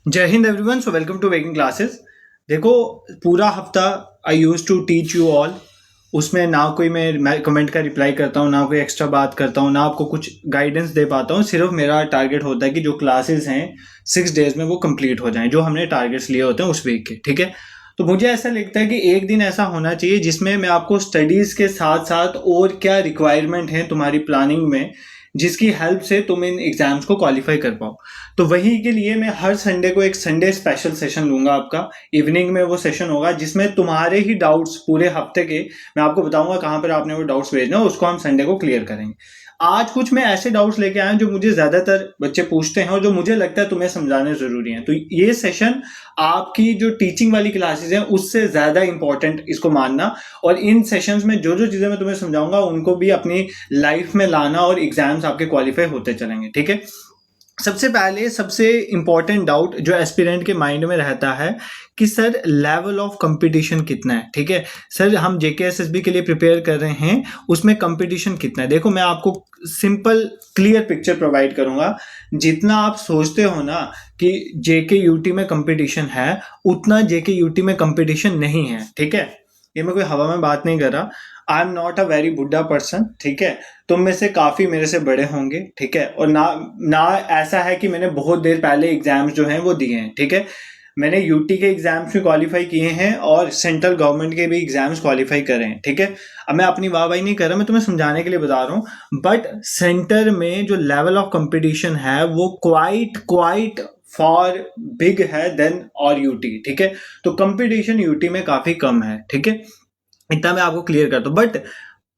जय हिंद everyone. So welcome to waking classes. देखो, पूरा हफ्ता I use to teach you all. उसमें ना कोई मैं कमेंट का रिप्लाई करता हूँ, ना कोई एक्स्ट्रा बात करता हूँ, ना आपको कुछ गाइडेंस दे पाता हूँ। सिर्फ मेरा टारगेट होता है कि जो क्लासेस हैं 6 डेज में वो कंप्लीट हो जाएं, जो हमने टारगेट्स लिए होते हैं उस वीक के। ठीक है, तो मुझे ऐसा लगता है कि एक दिन ऐसा होना चाहिए जिसमें मैं आपको स्टडीज के साथ साथ और क्या रिक्वायरमेंट है तुम्हारी प्लानिंग में, जिसकी हेल्प से तुम इन एग्जाम्स को क्वालिफाई कर पाओ। तो वही के लिए मैं हर संडे को एक संडे स्पेशल सेशन लूंगा आपका। इवनिंग में वो सेशन होगा जिसमें तुम्हारे ही डाउट्स पूरे हफ्ते के मैं आपको बताऊंगा कहाँ पर आपने वो डाउट्स भेजना है, उसको हम संडे को क्लियर करेंगे। आज कुछ मैं ऐसे डाउट्स लेके आया हूं जो मुझे ज्यादातर बच्चे पूछते हैं और जो मुझे लगता है तुम्हें समझाने जरूरी है। तो ये सेशन आपकी जो टीचिंग वाली क्लासेस हैं उससे ज्यादा इंपॉर्टेंट इसको मानना, और इन सेशंस में जो जो चीजें मैं तुम्हें समझाऊंगा उनको भी अपनी लाइफ में लाना और एग्जाम्स आपके क्वालिफाई होते चलेंगे। ठीक है, सबसे पहले सबसे इंपॉर्टेंट डाउट जो एस्पिरेंट के माइंड में रहता है कि सर लेवल ऑफ कंपटीशन कितना है। ठीक है सर, हम जेकेएसएसबी के लिए प्रिपेयर कर रहे हैं, उसमें कंपटीशन कितना है। देखो, मैं आपको सिंपल क्लियर पिक्चर प्रोवाइड करूंगा। जितना आप सोचते हो ना कि जेके यूटी में कंपटीशन है, उतना जेके यूटी में कंपटीशन नहीं है। ठीक है, ये मैं कोई हवा में बात नहीं कर रहा। I am not a very बुड्ढा पर्सन। ठीक है, तुम में से काफी मेरे से बड़े होंगे। ठीक है, और ना ना ऐसा है कि मैंने बहुत देर पहले एग्जाम्स जो हैं वो दिए हैं। ठीक है, मैंने यूटी के एग्जाम्स भी क्वालिफाई किए हैं और सेंट्रल गवर्नमेंट के भी एग्जाम्स क्वालिफाई करे हैं। ठीक है, अब मैं अपनी वाहवाही नहीं कर रहा, मैं तुम्हें समझाने के लिए बता रहा हूँ। बट सेंटर में जो लेवल ऑफ कंपटीशन है वो क्वाइट फॉर बिग है देन और यूटी। ठीक है, तो कंपटीशन यूटी में काफी कम है। ठीक है, इतना मैं आपको क्लियर करता हूँ। बट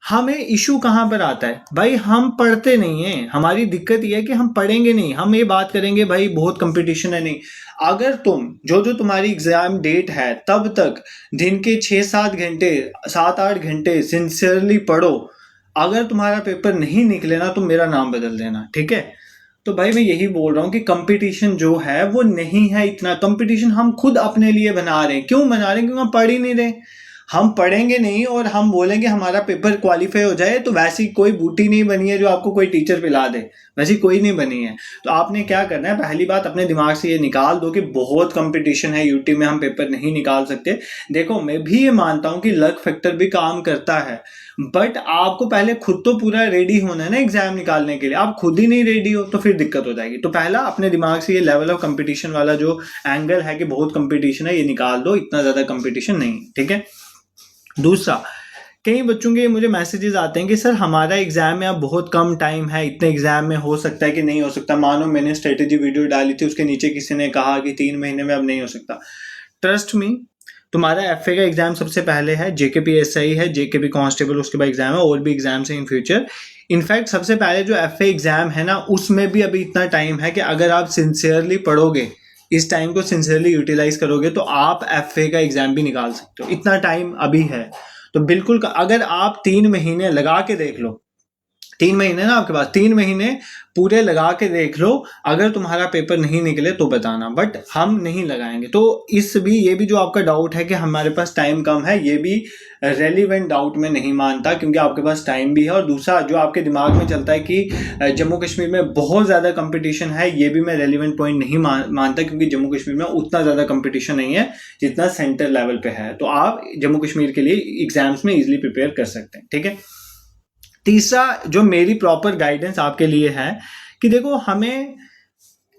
हमें इशू कहाँ पर आता है भाई, हम पढ़ते नहीं है। हमारी दिक्कत यह है कि हम पढ़ेंगे नहीं। हम ये बात करेंगे भाई बहुत कंपटीशन है, नहीं। अगर तुम जो जो तुम्हारी एग्जाम डेट है तब तक दिन के 6-7 घंटे 7-8 घंटे सिंसियरली पढ़ो, अगर तुम्हारा पेपर नहीं निकले ना तो मेरा नाम बदल देना। ठीक है, तो भाई मैं यही बोल रहा हूँ कि कंपटीशन जो है वो नहीं है इतना। कंपटीशन हम खुद अपने लिए बना रहे हैं। क्यों बना रहे हैं? क्योंकि हम पढ़ ही नहीं रहे। हम पढ़ेंगे नहीं और हम बोलेंगे हमारा पेपर क्वालिफाई हो जाए, तो वैसी कोई बूटी नहीं बनी है जो आपको कोई टीचर पिला दे, वैसी कोई नहीं बनी है। तो आपने क्या करना है, पहली बात अपने दिमाग से ये निकाल दो कि बहुत कंपटीशन है यूटी में, हम पेपर नहीं निकाल सकते। देखो, मैं भी ये मानता हूँ कि लक फैक्टर भी काम करता है, बट आपको पहले खुद तो पूरा रेडी होना है ना एग्जाम निकालने के लिए। आप खुद ही नहीं रेडी हो तो फिर दिक्कत हो जाएगी। तो पहला अपने दिमाग से ये लेवल ऑफ कंपटीशन वाला जो एंगल है कि बहुत कंपटीशन है, ये निकाल दो। इतना ज्यादा कंपटीशन नहीं। ठीक है, दूसरा, कई बच्चों के मुझे मैसेजेस आते हैं कि सर हमारा एग्जाम में अब बहुत कम टाइम है, इतने एग्जाम में हो सकता है कि नहीं हो सकता। मानो मैंने स्ट्रेटेजी वीडियो डाली थी, उसके नीचे किसी ने कहा कि 3 महीने में अब नहीं हो सकता। ट्रस्ट मी, तुम्हारा एफए का एग्जाम सबसे पहले है, जेकेपीएसआई है, जेकेपी कांस्टेबल उसके बाद एग्जाम है, और भी एग्जाम्स हैं इन फ्यूचर। इनफैक्ट सबसे पहले जो एफए एग्जाम है ना, उसमें भी अभी इतना टाइम है कि अगर आप सिंसियरली पढ़ोगे, इस टाइम को सिंसियरली यूटिलाइज करोगे, तो आप एफए का एग्जाम भी निकाल सकते हो। इतना टाइम अभी है। तो बिल्कुल, अगर आप 3 महीने लगा के देख लो, 3 महीने ना आपके पास, 3 महीने पूरे लगा के देख लो, अगर तुम्हारा पेपर नहीं निकले तो बताना। बट हम नहीं लगाएंगे। तो ये भी जो आपका डाउट है कि हमारे पास टाइम कम है, ये भी रेलिवेंट डाउट में नहीं मानता, क्योंकि आपके पास टाइम भी है। और दूसरा जो आपके दिमाग में चलता है कि जम्मू कश्मीर में बहुत ज़्यादा कंपटीशन है, ये भी मैं रेलिवेंट पॉइंट नहीं मानता, क्योंकि जम्मू कश्मीर में उतना ज़्यादा कंपटीशन नहीं है जितना सेंटर लेवल पे है। तो आप जम्मू कश्मीर के लिए एग्जाम्स में इजिली प्रिपेयर कर सकते हैं। ठीक है, तीसरा जो मेरी प्रॉपर गाइडेंस आपके लिए है कि देखो, हमें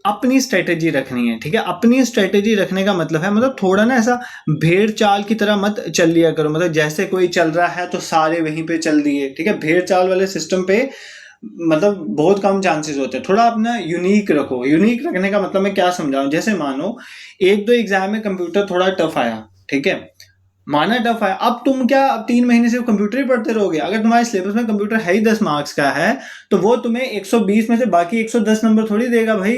अपनी स्ट्रेटेजी रखनी है। ठीक है, अपनी स्ट्रेटेजी रखने का मतलब है, मतलब थोड़ा ना ऐसा भेड़ चाल की तरह मत चल लिया करो। मतलब जैसे कोई चल रहा है तो सारे वहीं पे चल दिए। ठीक है, भेड़ चाल वाले सिस्टम पे मतलब बहुत कम चांसेस होते हैं। थोड़ा अपना यूनिक रखो। यूनिक रखने का मतलब मैं क्या समझाऊं, जैसे मानो 1-2 एग्जाम में कंप्यूटर थोड़ा टफ आया, ठीक है, माना टफ है, अब तुम क्या अब 3 महीने से कंप्यूटर ही पढ़ते रहोगे? अगर तुम्हारे सिलेबस में कंप्यूटर है ही 10 मार्क्स का है, तो वो तुम्हें 120 में से बाकी 110 नंबर थोड़ी देगा भाई।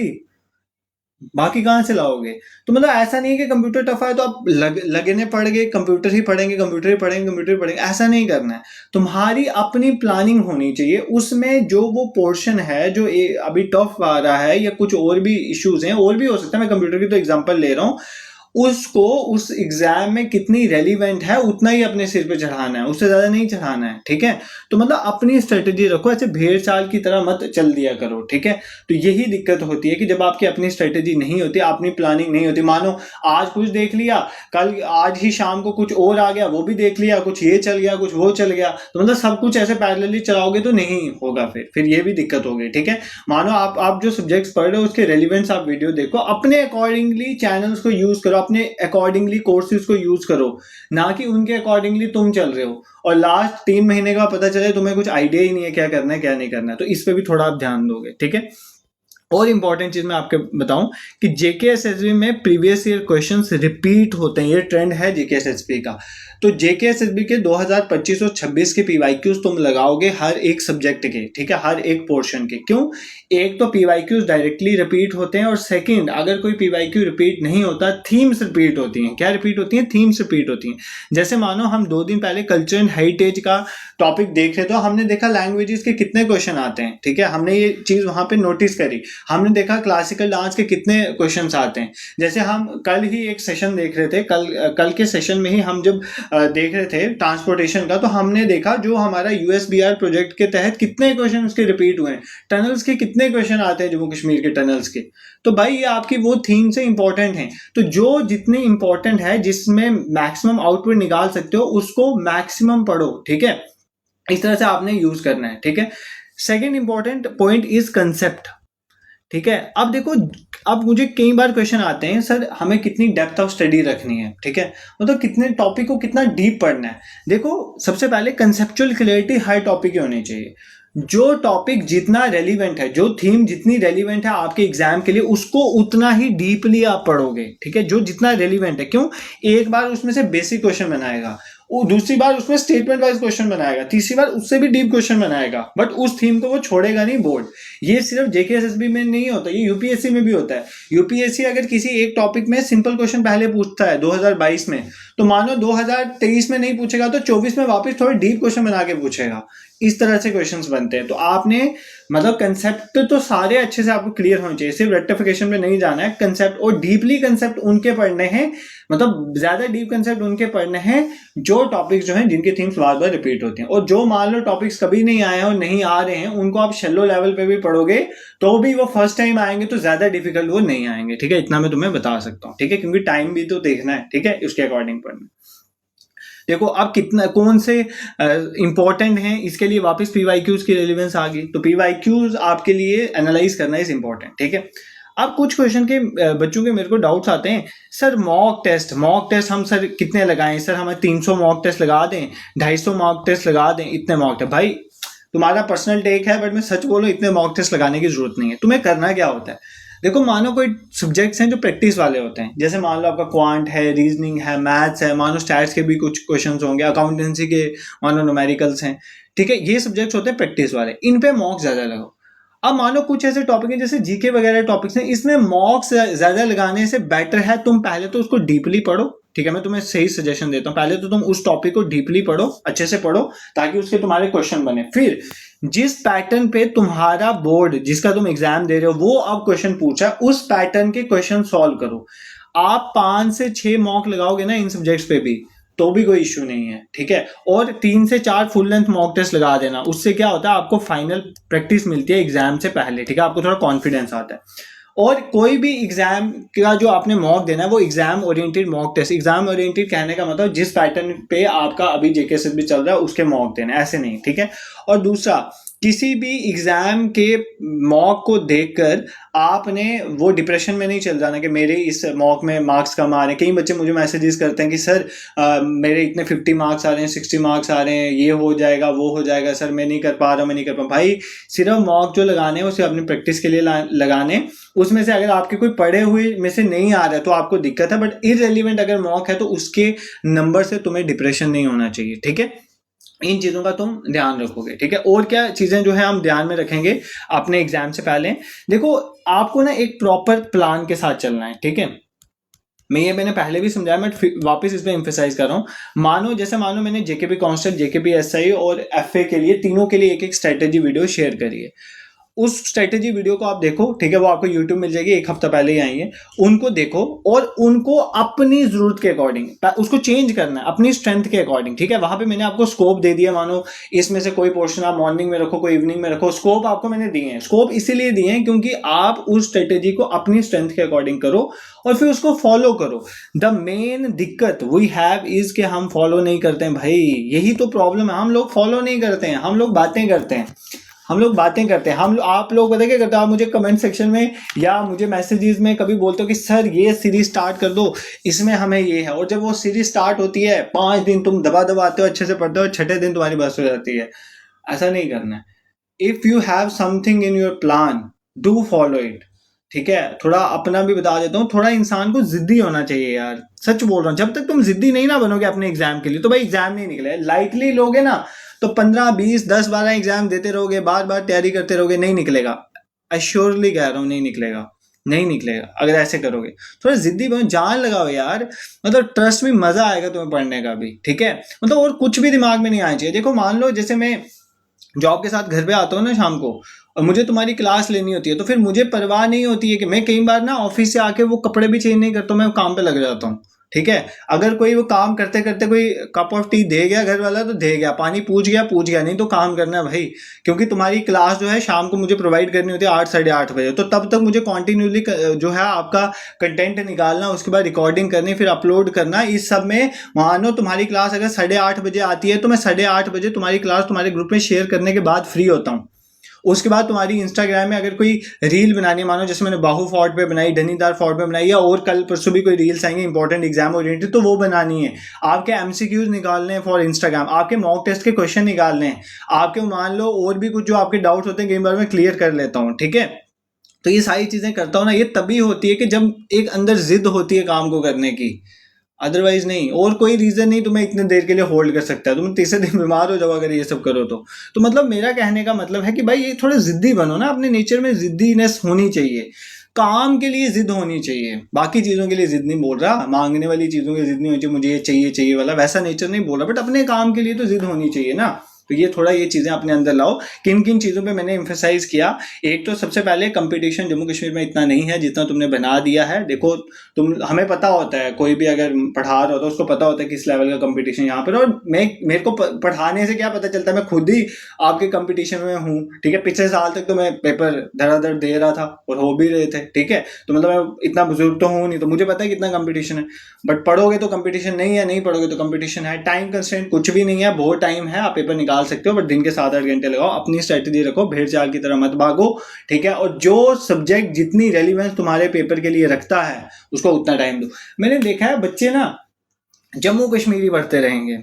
बाकी कहाँ से लाओगे? तो मतलब ऐसा नहीं है कि कंप्यूटर टफ है तो आप लगने पड़ गए कंप्यूटर ही पढ़ेंगे, कंप्यूटर ही पढ़ेंगे, कंप्यूटर ही पढ़ेंगे। ऐसा नहीं करना है। तुम्हारी अपनी प्लानिंग होनी चाहिए। उसमें जो वो पोर्शन है जो अभी टफ आ रहा है, या कुछ और भी इश्यूज हैं, और भी हो सकता है, मैं कंप्यूटर की तो एग्जांपल ले रहा हूँ, उसको उस एग्जाम में कितनी रेलिवेंट है उतना ही अपने सिर पे चढ़ाना है, उससे ज्यादा नहीं चढ़ाना है, ठीक है। तो मतलब अपनी स्ट्रेटेजी रखो, ऐसे भेड़ चाल की तरह मत चल दिया करो, ठीक है। तो यही दिक्कत होती है कि जब आपकी अपनी स्ट्रेटेजी नहीं होती, अपनी प्लानिंग नहीं होती, मानो आज कुछ देख लिया, कल आज ही शाम को कुछ और आ गया, वो भी देख लिया, कुछ ये चल गया, कुछ वो चल गया, तो मतलब सब कुछ ऐसे पैरेलली चलाओगे तो नहीं होगा, फिर ये भी दिक्कत होगी, ठीक है। मानो आप जो सब्जेक्ट्स पढ़ रहे हो उसके रेलिवेंस आप वीडियो देखो, अपने अकॉर्डिंगली चैनल्स को यूज करो, अपने अकॉर्डिंगली कोर्सेज को यूज करो, ना कि उनके अकॉर्डिंगली तुम चल रहे हो और लास्ट 3 महीने का पता चले तुम्हें कुछ आइडिया ही नहीं है क्या करना है क्या नहीं करना है। तो इस पे भी थोड़ा आप ध्यान दोगे, ठीक है। और इंपॉर्टेंट चीज मैं आपको बताऊं कि जेकेएसएसबी में प्रीवियस ईयर क्वेश्चंस रिपीट होते हैं, ये ट्रेंड है जेकेएसएसबी का। तो जेकेएसएसबी के 2025 और 26 के पीवाईक्यूज तुम लगाओगे हर एक सब्जेक्ट के, ठीक है, हर एक पोर्शन के। क्यों? एक तो पीवाईक्यूज डायरेक्टली रिपीट होते हैं और सेकंड, अगर कोई पीवाईक्यू रिपीट नहीं होता, थीम्स रिपीट होती हैं। क्या रिपीट होती हैं? थीम्स रिपीट होती हैं। जैसे मानो हम 2 दिन पहले कल्चर एंड हेरिटेज का टॉपिक देख रहे, तो हमने देखा लैंग्वेजेस के कितने क्वेश्चन आते हैं, ठीक है, हमने ये चीज वहां पे नोटिस करी। हमने देखा क्लासिकल डांस के कितने क्वेश्चंस आते हैं। जैसे हम कल ही एक सेशन देख रहे थे, कल के सेशन में ही हम जब देख रहे थे ट्रांसपोर्टेशन का, तो हमने देखा जो हमारा यूएसबीआर प्रोजेक्ट के तहत कितने क्वेश्चन के रिपीट हुए हैं, टनल्स के कितने क्वेश्चन आते हैं जम्मू कश्मीर के टनल्स के। तो भाई ये आपकी वो थीम से इंपॉर्टेंट है, तो जो जितने इंपॉर्टेंट है, जिसमें मैक्सिमम आउटपुट निकाल सकते हो, उसको मैक्सिमम पढ़ो, ठीक है। इस तरह से आपने यूज करना है, ठीक है। Second important point is concept, ठीक है। अब देखो, अब मुझे कई बार क्वेश्चन आते हैं, सर हमें कितनी डेप्थ ऑफ स्टडी रखनी है, ठीक है, मतलब कितने टॉपिक को कितना डीप पढ़ना है। देखो सबसे पहले कंसेप्चुअल क्लैरिटी हर टॉपिक की होनी चाहिए। जो टॉपिक जितना रेलिवेंट है, जो थीम जितनी रेलिवेंट है आपके एग्जाम के लिए, उसको उतना ही डीपली आप पढ़ोगे, ठीक है, जो जितना रेलिवेंट है। क्यों? एक बार उसमें से बेसिक क्वेश्चन बनाएगा, दूसरी बार उसमें स्टेटमेंट वाइज क्वेश्चन बनाएगा, तीसरी बार उससे भी डीप क्वेश्चन बनाएगा, बट उस थीम को वो छोड़ेगा नहीं बोर्ड। ये सिर्फ जेकेएसएसबी में नहीं होता, ये यूपीएससी में भी होता है। यूपीएससी अगर किसी एक टॉपिक में सिंपल क्वेश्चन पहले पूछता है 2022 में, तो मानो 2023 में नहीं पूछेगा तो 24 में वापस थोड़े डीप क्वेश्चन बना के पूछेगा। इस तरह से क्वेश्चंस बनते हैं। तो आपने मतलब कंसेप्ट तो सारे अच्छे से आपको क्लियर होने चाहिए, सिर्फ रेक्टिफिकेशन में नहीं जाना है। कंसेप्ट और डीपली कंसेप्ट उनके पढ़ने हैं, मतलब ज्यादा डीप कंसेप्ट उनके पढ़ने हैं जो टॉपिक्स जो हैं जिनके थीम्स बार बार रिपीट होते हैं। और जो मान लो टॉपिक्स कभी नहीं आए हैं और नहीं आ रहे हैं, उनको आप शेलो लेवल पे भी पढ़ोगे तो भी वो फर्स्ट टाइम आएंगे, तो ज्यादा डिफिकल्ट वो नहीं आएंगे, ठीक है। इतना मैं तुम्हें बता सकता हूँ, ठीक है, क्योंकि टाइम भी तो देखना है, ठीक है, उसके अकॉर्डिंग पढ़ना। देखो अब कितना कौन से इंपॉर्टेंट हैं, इसके लिए वापस पीवाईक्यूज की रेलेवेंस आ गई। तो पीवाईक्यूज आपके लिए एनालाइज करना इज इंपॉर्टेंट, ठीक है। अब कुछ क्वेश्चन के बच्चों के मेरे को डाउट्स आते हैं, सर मॉक टेस्ट हम सर कितने लगाएं, सर हमें 300 मॉक टेस्ट लगा दें, 250 मॉक टेस्ट लगा दें, इतने मॉक टेस्ट। भाई तुम्हारा पर्सनल टेक है, बट मैं सच बोलूं इतने मॉक टेस्ट लगाने की जरूरत नहीं है। तुम्हें करना क्या होता है, देखो मानो कोई सब्जेक्ट्स हैं जो प्रैक्टिस वाले होते हैं, जैसे मान लो आपका क्वांट है, रीजनिंग है, मैथ्स है, मानो स्टैट्स के भी कुछ क्वेश्चंस होंगे, अकाउंटेंसी के मानो न्यूमेरिकल्स हैं, ठीक है, ये सब्जेक्ट्स होते हैं प्रैक्टिस वाले, इन पे मॉक ज्यादा लगाओ। अब मानो कुछ ऐसे टॉपिक हैं जैसे जीके वगैरह टॉपिक्स हैं, इसमें मॉक्स ज्यादा लगाने से बेटर है तुम पहले तो उसको डीपली पढ़ो, ठीक है, मैं तुम्हें सही सजेशन देता हूं, पहले तो तुम उस टॉपिक को डीपली पढ़ो, अच्छे से पढ़ो, ताकि उसके तुम्हारे क्वेश्चन बने। फिर जिस पैटर्न पे तुम्हारा बोर्ड जिसका तुम एग्जाम दे रहे हो वो अब क्वेश्चन पूछा है, उस पैटर्न के क्वेश्चन सॉल्व करो। आप 5 से 6 मॉक लगाओगे ना इन सब्जेक्ट्स पे भी, तो भी कोई इश्यू नहीं है, ठीक है। और 3 से 4 फुल लेंथ मॉक टेस्ट लगा देना, उससे क्या होता है, आपको फाइनल प्रैक्टिस मिलती है एग्जाम से पहले, ठीक है, आपको थोड़ा कॉन्फिडेंस आता है। और कोई भी एग्जाम का जो आपने मॉक देना है वो exam oriented mock test, exam oriented कहने का मतलब जिस पैटर्न पे आपका अभी जेकेएसएसबी चल रहा है उसके मॉक देना, ऐसे नहीं, ठीक है। और दूसरा, किसी भी एग्जाम के मॉक को देखकर आपने वो डिप्रेशन में नहीं चल जाना कि मेरे इस मॉक में मार्क्स कम आ रहे हैं। कई बच्चे मुझे मैसेजेस करते हैं कि सर मेरे इतने 50 मार्क्स आ रहे हैं, 60 मार्क्स आ रहे हैं, ये हो जाएगा वो हो जाएगा, सर मैं नहीं कर पा रहा हूँ, मैं नहीं कर पा। भाई सिर्फ मॉक जो लगाने हैं उसे अपनी प्रैक्टिस के लिए लगाने, उसमें से अगर आपके कोई पढ़े हुए में से नहीं आ रहा है तो आपको दिक्कत है, बट इररिलेवेंट अगर मॉक है तो उसके नंबर से तुम्हें डिप्रेशन नहीं होना चाहिए, ठीक है। इन चीजों का तुम ध्यान रखोगे, ठीक है। और क्या चीजें जो है हम ध्यान में रखेंगे अपने एग्जाम से पहले, देखो आपको ना एक प्रॉपर प्लान के साथ चलना है, ठीक है। मैंने पहले भी समझाया, मैं वापस इस पे एम्फेसाइज कर रहा हूं। मानो मैंने जेकेपी कांस्टेबल, जेकेपी एसआई और एफए के लिए, तीनों के लिए एक एक स्ट्रेटेजी वीडियो शेयर करी है। उस स्ट्रेटेजी वीडियो को आप देखो, ठीक है, वो आपको यूट्यूब मिल जाएगी, 1 हफ्ता पहले ही आई है, उनको देखो और उनको अपनी जरूरत के अकॉर्डिंग उसको चेंज करना है, अपनी स्ट्रेंथ के अकॉर्डिंग, ठीक है। वहां पे मैंने आपको स्कोप दे दिया, मानो इसमें से कोई पोर्शन आप मॉर्निंग में रखो, कोई इवनिंग में रखो, स्कोप आपको मैंने दिए हैं। स्कोप इसीलिए दिए हैं क्योंकि आप उस स्ट्रेटेजी को अपनी स्ट्रेंथ के अकॉर्डिंग करो और फिर उसको फॉलो करो। द मेन दिक्कत वी हैव इज कि हम फॉलो नहीं करते हैं भाई, यही तो प्रॉब्लम है। हम लोग फॉलो नहीं करते हैं, हम लोग बातें करते हैं, हम लोग बातें करते हैं। हम आप लोग पता क्या करते हो, आप मुझे कमेंट सेक्शन में या मुझे मैसेजेस में कभी बोलते हो कि सर ये सीरीज स्टार्ट कर दो, इसमें हमें ये है, और जब वो सीरीज स्टार्ट होती है 5 दिन तुम दबा दबा आते हो, अच्छे से पढ़ते हो, छठे दिन तुम्हारी बस हो जाती है। ऐसा नहीं करना है। If you have something in your plan, do follow it, ठीक है। थोड़ा अपना भी बता देता हूँ, थोड़ा इंसान को जिद्दी होना चाहिए यार, सच बोल रहा हूँ। जब तक तुम जिद्दी नहीं ना बनोगे अपने एग्जाम के लिए, तो भाई एग्जाम नहीं निकले। लाइटली लोगे ना तो 15 20 10 12 एग्जाम देते रहोगे, बार बार तैयारी करते रहोगे, नहीं निकलेगा। अश्योरली कह रहा हूँ, नहीं निकलेगा, नहीं निकलेगा अगर ऐसे करोगे। थोड़ा जिद्दी बनो, जान लगाओ यार, मतलब ट्रस्ट में मजा आएगा तुम्हें पढ़ने का भी, ठीक है। मतलब और कुछ भी दिमाग में नहीं आना चाहिए। देखो मान लो जैसे मैं जॉब के साथ घर पे आता हूँ ना शाम को, और मुझे तुम्हारी क्लास लेनी होती है, तो फिर मुझे परवाह नहीं होती है कि मैं कई बार ना ऑफिस से आके वो कपड़े भी चेंज नहीं करता, मैं काम पे लग जाता हूँ, ठीक है। अगर कोई वो काम करते करते कोई कप ऑफ टी दे गया घर वाला तो दे गया, पानी पूछ गया, नहीं तो काम करना है भाई। क्योंकि तुम्हारी क्लास जो है शाम को मुझे प्रोवाइड करनी होती है 8 साढ़े 8 बजे, तो तब तक मुझे कॉन्टिन्यूसली जो है आपका कंटेंट निकालना, उसके बाद रिकॉर्डिंग करनी, फिर अपलोड करना। इस सब में मानो तुम्हारी क्लास अगर 8:30 बजे आती है, तो मैं 8:30 बजे तुम्हारी क्लास तुम्हारे ग्रुप में शेयर करने के बाद फ्री होता हूँ। उसके बाद तुम्हारी इंस्टाग्राम में अगर कोई रील बनानी, मानो जैसे मैंने बाहू फोर्ट पे बनाई, धनीदार फोर्ट पे बनाई, या और कल परसों भी कोई रील्स आएंगे इंपॉर्टेंट एग्जाम ओरिएंटेड, तो वो बनानी है। आपके एमसीक्यूज निकालने हैं फॉर इंस्टाग्राम, आपके मॉक टेस्ट के क्वेश्चन निकालने हैं, आपके मान लो और भी कुछ जो आपके डाउट्स होते हैं कई बार मैं क्लियर कर लेता हूँ, ठीक है। तो ये सारी चीजें करता हूँ ना, ये तभी होती है कि जब एक अंदर जिद होती है काम को करने की, अदरवाइज नहीं। और कोई रीजन नहीं तुम्हें इतने देर के लिए होल्ड कर सकता है, तुम तीसरे दिन बीमार हो जाओ अगर ये सब करो तो मतलब मेरा कहने का मतलब है कि भाई ये थोड़े जिद्दी बनो ना, अपने नेचर में जिद्दीनेस होनी चाहिए। काम के लिए जिद होनी चाहिए, बाकी चीजों के लिए जिद नहीं बोल रहा, मांगने वाली चीजों की जिद नहीं होनी चाहिए, मुझे ये चाहिए चाहिए वाला वैसा नेचर नहीं बोल रहा, बट अपने काम के लिए तो जिद होनी चाहिए ना। तो ये थोड़ा ये चीजें अपने अंदर लाओ। किन किन चीजों पे मैंने एम्फेसाइज किया, एक तो सबसे पहले कंपटीशन जम्मू कश्मीर में इतना नहीं है जितना तुमने बना दिया है। देखो तुम, हमें पता होता है, कोई भी अगर पढ़ा रहा होता है उसको पता होता है किस लेवल का कंपटीशन यहाँ पर, और मेरे को पढ़ाने से क्या पता चलता है, मैं खुद ही आपके कंपटीशन में हूँ, ठीक है। पिछले साल तक तो मैं पेपर धड़ाधड़ दे रहा था और हो भी रहे थे, ठीक है। तो मतलब मैं इतना बुजुर्ग तो हूँ नहीं, तो मुझे पता है कितना कंपटीशन है। बट पढ़ोगे तो कंपटीशन नहीं है, नहीं पढ़ोगे तो कंपटीशन है। टाइम कंस्ट्रेंट कुछ भी नहीं है, बहुत टाइम है, आप पेपर निकाल सकते हो, बट दिन के 7-8 घंटे लगाओ, अपनी स्ट्रेटेजी रखो, भेड़ चाल की तरह मत भागो, ठीक है। और जो सब्जेक्ट जितनी रेलिवेंस तुम्हारे पेपर के लिए रखता है उसको उतना टाइम दो। मैंने देखा है बच्चे ना जम्मू कश्मीरी पढ़ते रहेंगे,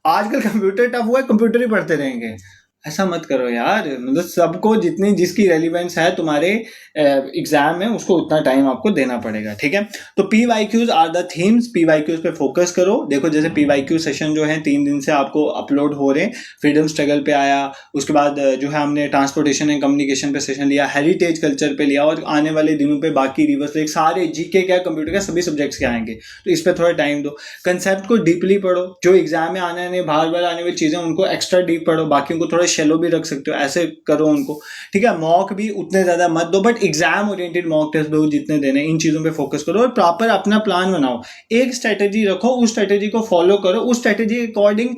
आजकल कंप्यूटर टफ हुआ है, कंप्यूटर ही पढ़ते रहेंगे। ऐसा मत करो यार, मतलब सबको जितनी जिसकी रेलिवेंस है तुम्हारे एग्जाम में उसको उतना टाइम आपको देना पड़ेगा, ठीक है। तो PYQs are the themes, PYQs पे फोकस करो। देखो जैसे PYQ सेशन जो है 3 दिन से आपको अपलोड हो रहे हैं। फ्रीडम स्ट्रगल पे आया, उसके बाद जो है हमने ट्रांसपोर्टेशन एंड कम्युनिकेशन पे सेशन लिया, हेरिटेज कल्चर पे लिया, और आने वाले दिनों पे बाकी रिवर्स लेक सारे जीके क्या कंप्यूटर का सभी सब्जेक्ट्स के आएंगे, तो इस पर थोड़ा टाइम दो। कंसेप्ट को डीपली पढ़ो, जो एग्जाम में आने बार बार आने वाली चीजें उनको एक्स्ट्रा डीप पढ़ो, बाकी को थोड़ा शेलो भी रख सकते हो, ऐसे करो उनको, ठीक है। मॉक भी उतने ज्यादा मत दो, but exam oriented mock test दो जितने देने, इन चीजों पे फोकस करो और प्रॉपर अपना प्लान बनाओ। एक स्ट्रेटेजी रखो, उस स्ट्रेटेजी को फॉलो करो, उस स्ट्रेटेजी के अकॉर्डिंग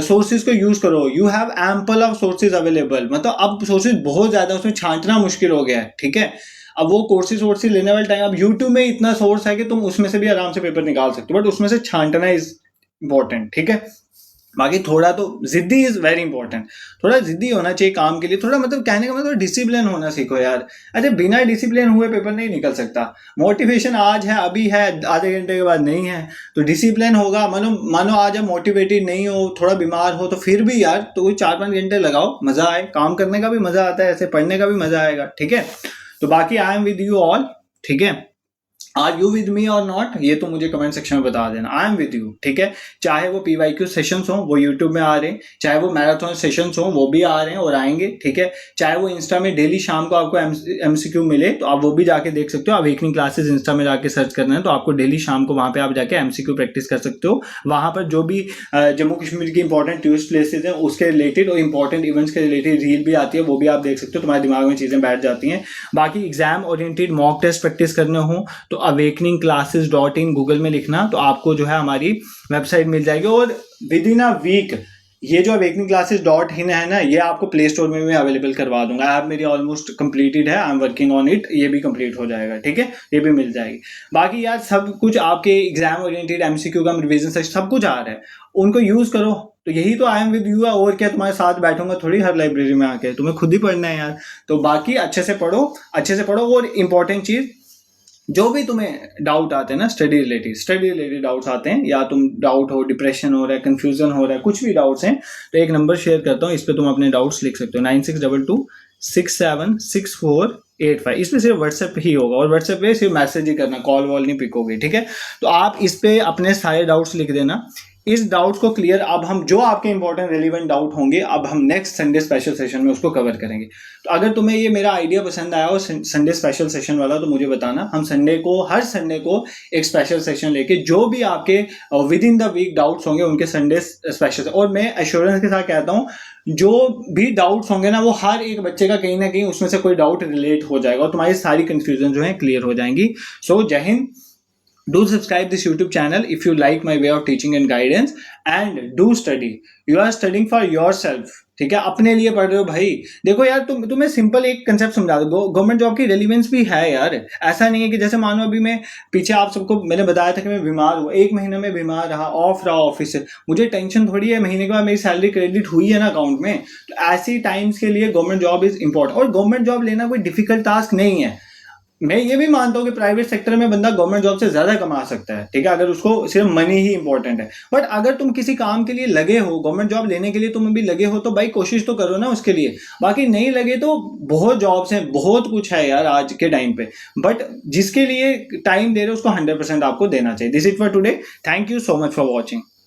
सोर्सेज को यूज करो। You have ample of sources available, मतलब अब सोर्सेज बहुत ज्यादा, उसमें छांटना मुश्किल हो गया है, ठीक है। अब वो कोर्सेज वोर्सेज लेने वाले टाइम, अब यूट्यूब में इतना सोर्स है कि तुम उसमें से भी आराम से पेपर निकाल सकते हो, बट उसमें से छांटना इज इंपॉर्टेंट, ठीक है। बाकी थोड़ा तो जिद्दी इज वेरी इंपॉर्टेंट, थोड़ा जिद्दी होना चाहिए काम के लिए, थोड़ा मतलब कहने का मतलब डिसिप्लिन होना सीखो यार। अरे बिना डिसिप्लिन हुए पेपर नहीं निकल सकता। मोटिवेशन आज है, अभी है, आधे घंटे के बाद नहीं है, तो डिसिप्लिन होगा। मानो आज आप मोटिवेटेड नहीं हो, थोड़ा बीमार हो, तो फिर भी यार तो 4-5 घंटे लगाओ, मजा आए, काम करने का भी मजा आता है, ऐसे पढ़ने का भी मजा आएगा, ठीक है। तो बाकी I am with you all, ठीक है। आर यू विद मी और नॉट, ये तो मुझे कमेंट सेक्शन में बता देना। आई एम विद यू, ठीक है। चाहे वो PYQ सेशंस हो वो यूट्यूब में आ रहे हैं, चाहे वो मैराथन सेशंस हो वो भी आ रहे हैं और आएंगे, ठीक है। चाहे वो इंस्टा में डेली शाम को आपको MCQ मिले तो आप वो भी जाके देख सकते हो। अवेकनिंग क्लासेस इंस्टा में जाके सर्च करना है तो आपको डेली शाम को वहां पे आप जाके MCQ प्रैक्टिस कर सकते हो। वहां पर जो भी जम्मू कश्मीर की इंपॉर्टेंट टूरिस्ट प्लेसेस हैं उसके रिलेटेड और इंपॉर्टेंट इवेंट्स के रिलेटेड रील भी आती है, वो भी आप देख सकते हो। तुम्हारे दिमाग में चीजें बैठ जाती हैं। बाकी exam oriented mock test practice करने हो तो awakeningclasses.in गूगल में लिखना तो आपको जो है हमारी वेबसाइट मिल जाएगी। और विद इन अ वीक ये जो awakeningclasses.in है ना, ये आपको प्ले स्टोर में मैं अवेलेबल करवा दूंगा। ऐप मेरी ऑलमोस्ट कंप्लीटेड है, I am working on it, ये भी कंप्लीट हो जाएगा, ठीक है, ये भी मिल जाएगी। बाकी यार सब कुछ आपके एग्जाम ओरिएंटेड MCQ का रिविजन सेशन सब कुछ आ रहा है, उनको यूज करो। तो यही तो आई एम विद यू है, और क्या तुम्हारे साथ बैठूंगा थोड़ी हर लाइब्रेरी में आके, तुम्हें खुद ही पढ़ना है यार। तो बाकी अच्छे से पढ़ो। और इंपॉर्टेंट चीज, जो भी तुम्हें डाउट आते हैं ना स्टडी रिलेटेड डाउट्स आते हैं, या तुम डाउट हो, डिप्रेशन हो रहा है, कंफ्यूजन हो रहा है, कुछ भी डाउट्स हैं, तो एक नंबर शेयर करता हूँ, इस पर तुम अपने डाउट्स लिख सकते हो, 9622676485। इस पे सिर्फ व्हाट्सएप ही होगा और व्हाट्सएप पे सिर्फ मैसेज ही करना, कॉल वॉल नहीं पिक होगी, ठीक है। तो आप इस पे अपने सारे डाउट्स लिख देना। इस डाउट्स को क्लियर, अब हम जो आपके इंपॉर्टेंट रेलिवेंट डाउट होंगे अब हम नेक्स्ट संडे स्पेशल सेशन में उसको कवर करेंगे। तो अगर तुम्हें ये मेरा आइडिया पसंद आया हो संडे स्पेशल सेशन वाला, तो मुझे बताना, हम हर संडे को एक स्पेशल सेशन लेके जो भी आपके within the week doubts होंगे उनके संडे स्पेशल। और मैं एश्योरेंस के साथ कहता हूँ जो भी डाउट्स होंगे ना वो हर एक बच्चे का कहीं ना कहीं उसमें से कोई डाउट रिलेट हो जाएगा और तुम्हारी सारी कंफ्यूजन जो है क्लियर हो जाएंगी। सो जय Hind. Do subscribe this YouTube channel if you like my way of teaching and guidance, and do study. You are studying for yourself, ठीक है, अपने लिए पढ़ रहे हो भाई। देखो यार तुम्हें सिंपल एक कंसेप्ट समझा दो, गवर्नमेंट जॉब की रेलिवेंस भी है यार। ऐसा नहीं है कि जैसे मानो अभी मैं पीछे आप सबको मैंने बताया था कि मैं बीमार हुआ, 1 महीना में बीमार रहा, ऑफ रहा ऑफिस से, मुझे टेंशन थोड़ी है महीने के बाद मेरी सैलरी क्रेडिट हुई है ना अकाउंट में। तो ऐसी टाइम्स के लिए गवर्नमेंट जॉब इज इंपॉर्टेंट। और गवर्नमेंट जॉब लेना कोई डिफिकल्ट टास्क नहीं है। मैं ये भी मानता हूँ कि प्राइवेट सेक्टर में बंदा गवर्नमेंट जॉब से ज्यादा कमा सकता है, ठीक है, अगर उसको सिर्फ मनी ही इंपॉर्टेंट है। बट अगर तुम किसी काम के लिए लगे हो, गवर्नमेंट जॉब लेने के लिए तुम अभी लगे हो, तो भाई कोशिश तो करो ना उसके लिए। बाकी नहीं लगे तो बहुत जॉब्स हैं, बहुत कुछ है यार आज के टाइम पे, बट जिसके लिए टाइम दे रहे हो उसको 100% आपको देना चाहिए। This it for today. Thank you so much for watching.